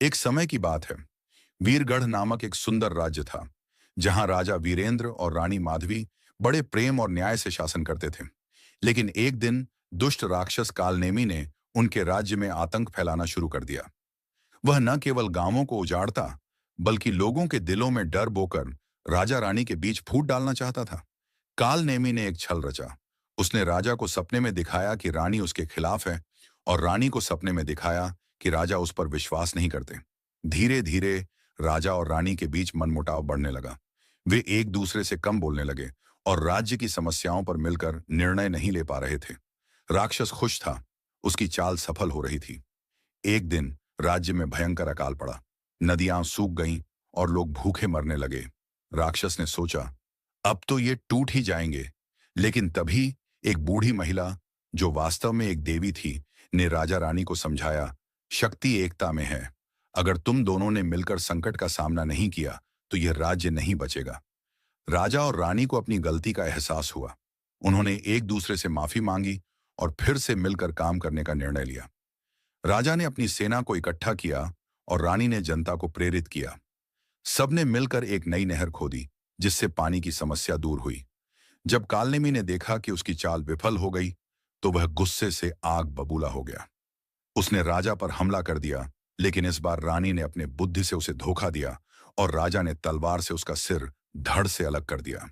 एक समय की बात है। वीरगढ़ नामक एक सुंदर राज्य था, जहां राजा वीरेंद्र और रानी माधवी बड़े प्रेम और न्याय से शासन करते थे। लेकिन एक दिन दुष्ट राक्षस कालनेमी ने उनके राज्य में आतंक फैलाना शुरू कर दिया। वह न केवल गांवों को उजाड़ता, बल्कि लोगों के दिलों में डर बोकर राजा रानी के बीच फूट डालना चाहता था। कालनेमी ने एक छल रचा। उसने राजा को सपने में दिखाया कि रानी उसके खिलाफ है, और रानी को सपने में दिखाया कि राजा उस पर विश्वास नहीं करते। धीरे धीरे राजा और रानी के बीच मनमुटाव बढ़ने लगा। वे एक दूसरे से कम बोलने लगे और राज्य की समस्याओं पर मिलकर निर्णय नहीं ले पा रहे थे। राक्षस खुश था, उसकी चाल सफल हो रही थी। एक दिन राज्य में भयंकर अकाल पड़ा। नदियां सूख गईं और लोग भूखे मरने लगे। राक्षस ने सोचा, अब तो ये टूट ही जाएंगे। लेकिन तभी एक बूढ़ी महिला, जो वास्तव में एक देवी थी, ने राजा रानी को समझाया, शक्ति एकता में है। अगर तुम दोनों ने मिलकर संकट का सामना नहीं किया तो यह राज्य नहीं बचेगा। राजा और रानी को अपनी गलती का एहसास हुआ। उन्होंने एक दूसरे से माफी मांगी और फिर से मिलकर काम करने का निर्णय लिया। राजा ने अपनी सेना को इकट्ठा किया और रानी ने जनता को प्रेरित किया। सबने मिलकर एक नई नहर खोदी, जिससे पानी की समस्या दूर हुई। जब कालनेमी ने देखा कि उसकी चाल विफल हो गई, तो वह गुस्से से आग बबूला हो गया। उसने राजा पर हमला कर दिया, लेकिन इस बार रानी ने अपने बुद्धि से उसे धोखा दिया और राजा ने तलवार से उसका सिर धड़ से अलग कर दिया।